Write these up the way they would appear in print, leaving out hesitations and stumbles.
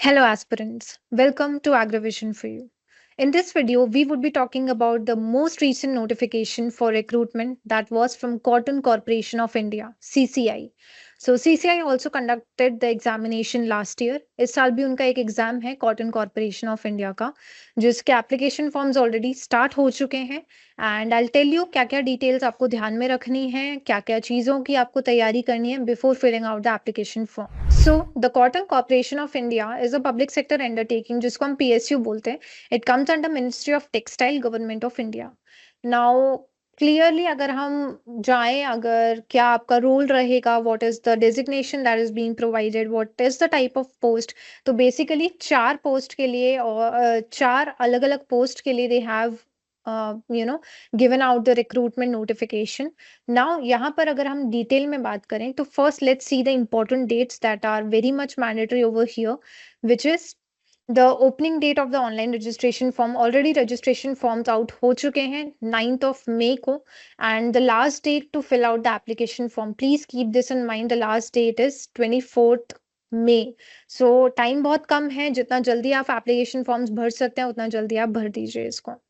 Hello, aspirants. Welcome to AgriVision for you. In this video, we would be talking about the most recent notification for recruitment that was from Cotton Corporation of India, CCI. So CCI also conducted the examination last year. इस साल भी उनका एक exam है cotton corporation of India का, जिसके application forms already start हो चुके हैं। एंड आई टेल यू क्या क्या डिटेल्स आपको ध्यान में रखनी है, क्या क्या चीज़ों की आपको तैयारी करनी है before filling out the application form. So the cotton corporation of India is a public sector undertaking, जिसको हम PSU बोलते हैं। It comes under ministry of textile, government of India. Now clearly अगर हम जाएं, अगर क्या आपका रोल रहेगा, what is the designation that is being provided, what is the type of post. तो बेसिकली 4 पोस्ट के लिए और 4 अलग-अलग पोस्ट के लिए they have you know given out the recruitment notification. Now यहाँ पर अगर हम डिटेल में बात करें तो first let's see the important dates that are very much mandatory over here, which is the opening date of the online registration form. Already registration forms out हो चुके हैं 9th of May को। And the last date to fill out the application form, please keep this in mind, the last date is 24th May। So time बहुत कम है, जितना जल्दी आप एप्लीकेशन फॉर्म्स भर सकते हैं उतना जल्दी आप भर दीजिए इसको।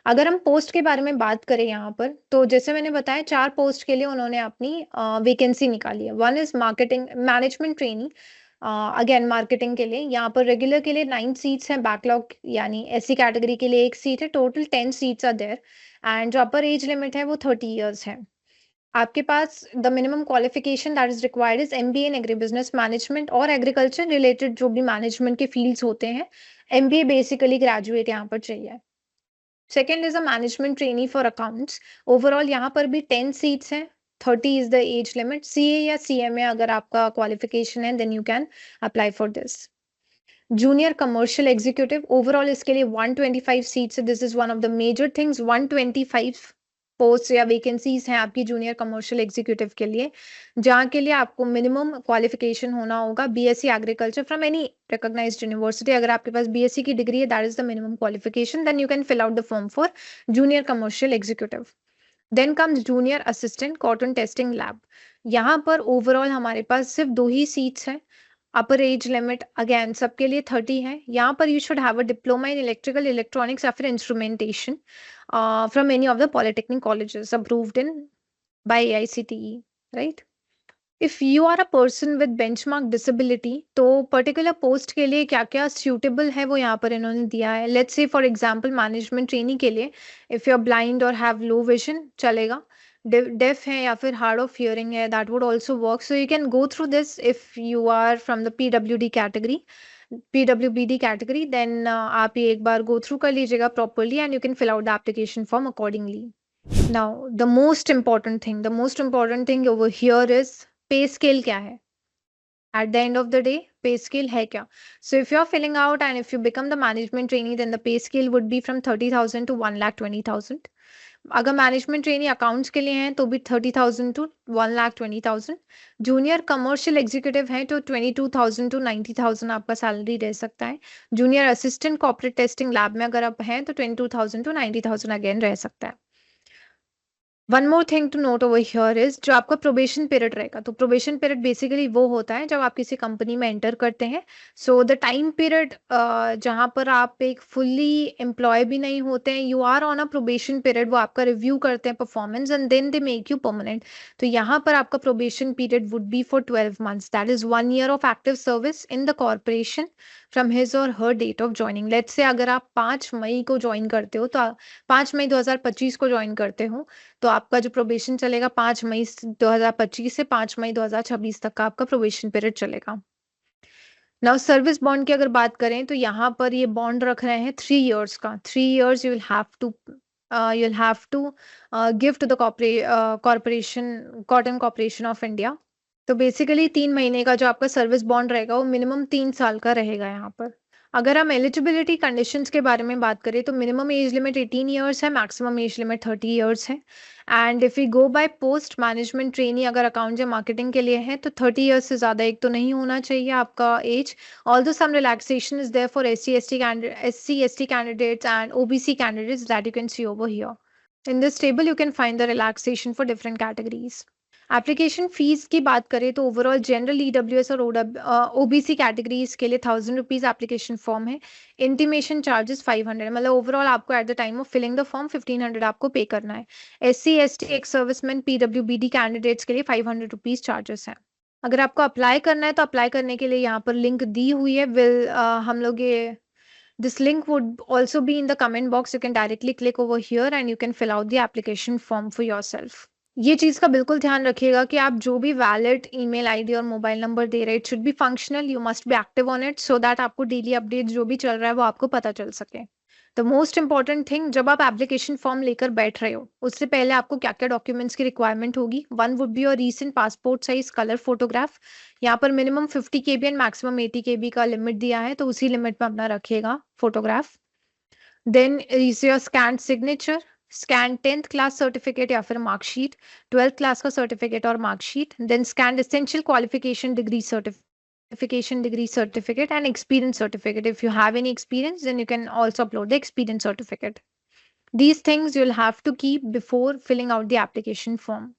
अगर हम पोस्ट के बारे में बात करें यहाँ पर, तो जैसे मैंने बताया 4 पोस्ट के लिए उन्होंने अपनी वैकेंसी निकाली है। One is marketing management trainee, again marketing के लिए। यहाँ पर रेगुलर के लिए 9 सीट्स हैं, बैकलॉग यानी SC कैटेगरी के लिए 1 सीट है। Total 10 seats are there. And जो अपर एज लिमिट है वो 30 years है। आपके पास the minimum qualification that is required is MBA in agri business management और एग्रीकल्चर रिलेटेड जो भी मैनेजमेंट के फील्ड्स होते हैं। MBA बेसिकली ग्रेजुएट यहाँ पर चाहिए। Second is a management trainee for accounts. Overall यहाँ पर भी 10 सीट्स हैं। 30 is the age limit. CA या CMA अगर आपका क्वालिफिकेशन है then you can apply for this. Junior commercial executive, overall इसके लिए 125 सीट्स है। This is one of the major things. 125 post या वैकेंसीज हैं आपकी जूनियर कमर्शियल एग्जीक्यूटिव के लिए, जहाँ के लिए आपको मिनिमम क्वालिफिकेशन होना होगा BSc agriculture from any recognised university. अगर आपके पास BSc की डिग्री है, that is the minimum qualification, then you can fill out the form for junior commercial executive. Then comes junior assistant cotton testing lab. यहाँ पर overall हमारे पास सिर्फ 2 ही seats हैं। अपर एज लिमिट अगेन सबके लिए 30 है। यहाँ पर you should have a diploma in electrical electronics या फिर instrumentation from any of the polytechnic colleges approved in by AICTE, right. If you are a person with benchmark disability, तो particular post के लिए क्या क्या सूटेबल है वो यहाँ पर इन्होंने दिया है। Let's say for example management trainee के लिए इफ यू आर ब्लाइंड और हैव लो विजन चलेगा। डेफ है या फिर हार्ड ऑफ हियरिंग है, that would also work. So you can go through this if you are from the PWBD category, then आप ये एक बार गो थ्रू कर लीजिएगा properly and you can fill out the application form accordingly. Now, the most important thing over here is pay scale क्या है? At the end of the day, pay scale है क्या? So if you're filling out and if you become the management trainee, then the pay scale would be from 30,000 to 1,20,000. अगर management trainee accounts के लिए हैं तो भी 30,000 to 1,20,000। Junior commercial executive हैं तो 22,000 to 90,000 आपका सैलरी रह सकता है। Junior assistant corporate testing lab में अगर आप हैं तो 22,000 to 90,000 अगेन रह सकता है। One more thing to note over here is जो आपका प्रोबेशन पीरियड रहेगा। तो प्रोबेशन पीरियड बेसिकली वो होता है जब आप किसी कंपनी में एंटर करते हैं। सो द टाइम पीरियड जहाँ पर आप एक फुल्ली एम्प्लॉय भी नहीं होते हैं, you are on a probation period, वो आपका रिव्यू करते हैं performance and then they make you permanent. तो यहाँ पर आपका probation period would be for 12 months, that is 1 year of active service in the corporation from his or her date of joining. Let's say अगर आप 5 मई को join करते हो, तो 5 मई 2025 को ज्वाइन करते हो, तो आपका जो प्रोबेशन चलेगा 5 मई 2025 से 5 मई 2026 तक का आपका प्रोबेशन पीरियड चलेगा। नाउ सर्विस बॉन्ड की अगर बात करें तो यहाँ पर ये बॉन्ड रख रहे हैं 3 years का। 3 years you will have to give to the corporation, cotton corporation of India. तो बेसिकली 3 महीने का जो आपका सर्विस बॉन्ड रहेगा वो मिनिमम 3 साल का रहेगा यहाँ पर। अगर हम एलिजिबिलिटी कंडीशंस के बारे में बात करें तो मिनिमम एज लिमिट 18 years है, मैक्सिमम एज लिमिट 30 years है। And if you go by post management trainee अगर अकाउंट या मार्केटिंग के लिए है तो 30 years से ज़्यादा एक तो नहीं होना चाहिए आपका age. Although some relaxation is there for SC ST candidates and OBC candidates that you can see over here. In this table you can find the relaxation for different categories. Application fees की बात करें तो overall general EWS और OBC categories के लिए 1000 rupees application form है। Intimation charges 500, मतलब overall आपको at the time of filling the form 1500 आपको पे करना है। SC ST ex serviceman PWBD candidates के लिए 500 रुपीज चार्जेस है। अगर आपको अप्लाई करना है तो अप्लाई करने के लिए यहाँ पर लिंक दी हुई है। हम लोग ये this link would also be in the comment box. You can directly click over here and you can fill out the application form for yourself. ये चीज़ का बिल्कुल ध्यान रखिएगा कि आप जो भी वैलिड ईमेल आईडी और मोबाइल नंबर दे रहे हैं, it should be functional, you must be active on it so that आपको डेली अपडेट जो भी चल रहा है वो आपको पता चल सके। द मोस्ट इंपॉर्टेंट थिंग, जब आप एप्लीकेशन फॉर्म लेकर बैठ रहे हो उससे पहले आपको क्या क्या डॉक्यूमेंट्स की रिक्वायरमेंट होगी। One would be your recent passport size colour photograph. यहाँ पर minimum 50 KB and maximum 80 KB का लिमिट दिया है, तो उसी लिमिट में अपना रखिएगा photograph. Then is your scan signature, scan 10th class certificate या फिर मार्कशीट, 12th क्लास का सर्टिफिकेट और marksheet. Then scan essential qualification degree certificate and experience certificate. If you have any experience then you can also upload the experience certificate. These things you'll have to keep before filling out the application form.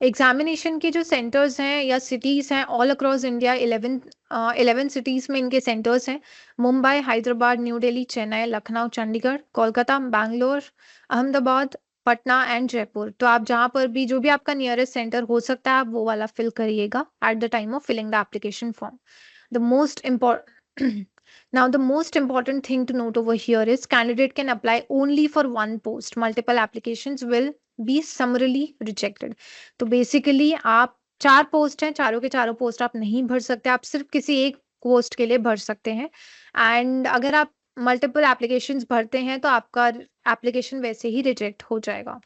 Examination के जो centres हैं या cities हैं all across India, 11 cities में इनके centres हैं। Mumbai, Hyderabad, new Delhi, Chennai, Lucknow, Chandigarh, Kolkata, Bangalore, Ahmedabad, Patna and Jaipur. तो आप जहाँ पर भी जो भी आपका नियरेस्ट सेंटर हो सकता है आप वो वाला फिल करिएगा at the time of filling the application form. The most important now the most important thing to note over here is candidate can apply only for one post. Multiple applications will be summarily rejected. तो basically आप 4 post हैं, चारों के चारों post आप नहीं भर सकते, आप सिर्फ किसी एक पोस्ट के लिए भर सकते हैं। एंड अगर आप मल्टीपल एप्लीकेशंस भरते हैं तो आपका एप्लीकेशन वैसे ही रिजेक्ट हो जाएगा।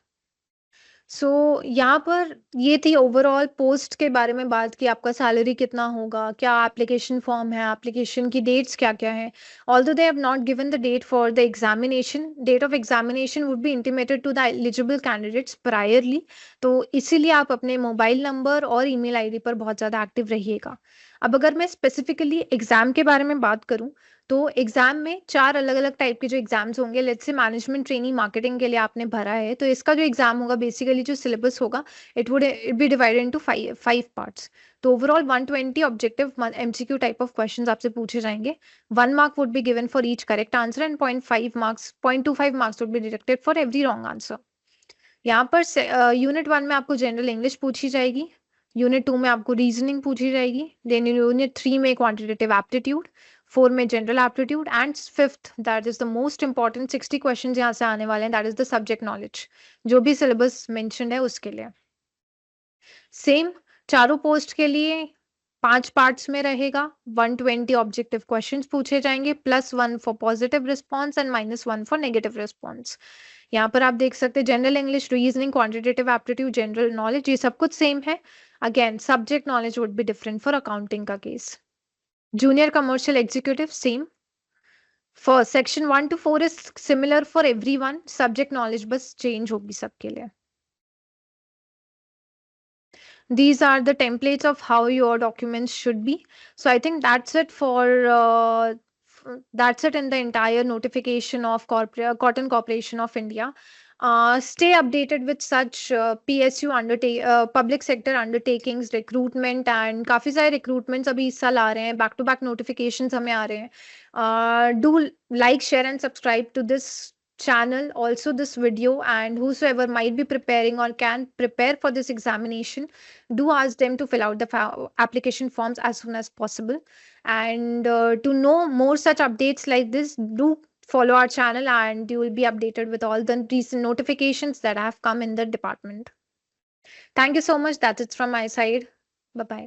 सो यहाँ पर ये थी ओवरऑल पोस्ट के बारे में बात की, आपका सैलरी कितना होगा, क्या एप्लीकेशन फॉर्म है, एप्लीकेशन की डेट्स क्या क्या है। Although they have not given the date for the examination, date of examination would be intimated to the eligible candidates priorly. तो इसीलिए आप अपने मोबाइल नंबर और ईमेल आईडी पर बहुत ज़्यादा एक्टिव रहिएगा। अब अगर मैं स्पेसिफिकली एग्जाम के बारे में बात करूं तो एग्जाम में 4 अलग-अलग टाइप के जो एग्जाम्स होंगे। Let's say management training marketing के लिए आपने भरा है तो इसका जो एग्जाम होगा बेसिकली जो सिलेबस होगा it be divided into 5 parts. तो overall 120 objective MCQ type of questions आपसे पूछे जाएंगे। 1 mark would be given for each correct answer and 0.25 marks would be deducted for every wrong answer. यहाँ पर unit 1 में आपको जनरल इंग्लिश पूछी जाएगी, यूनिट 2 में आपको रीजनिंग पूछी जाएगी, देन यूनिट 3 में क्वांटिटेटिव एप्टीट्यूड, 4 में general aptitude and 5th that is the most important 60 question यहाँ से आने वाले हैं, that is the subject knowledge, जो भी सिलेबस मेंशन्ड है उसके लिए। सेम चारों पोस्ट के लिए 5 पार्ट्स में रहेगा। 120 ऑब्जेक्टिव क्वेश्चंस पूछे जाएंगे, +1 for positive response and -1 for negative response. यहाँ पर आप देख सकते हैं general English, reasoning, quantitative aptitude, general knowledge, ये सब कुछ सेम है। Again subject knowledge would be different for accounting का case. Junior commercial executive same. For section 1 to 4 is similar for everyone, subject knowledge बस चेंज होगी सबके लिए। These are the templates of how your documents should be. So I think that's it for that's it in the entire notification of Cotton Corporation of India. Stay updated with such PSU public sector undertakings, recruitment and काफी सारे recruitments अभी इस साल आ रहे हैं, back to back notifications हमें आ रहे हैं। Do like, share and subscribe to this channel, also this video, and whosoever might be preparing or can prepare for this examination, do ask them to fill out the application forms as soon as possible. And to know more such updates like this, do follow our channel and you will be updated with all the recent notifications that have come in the department. Thank you so much. That's it from my side. Bye bye.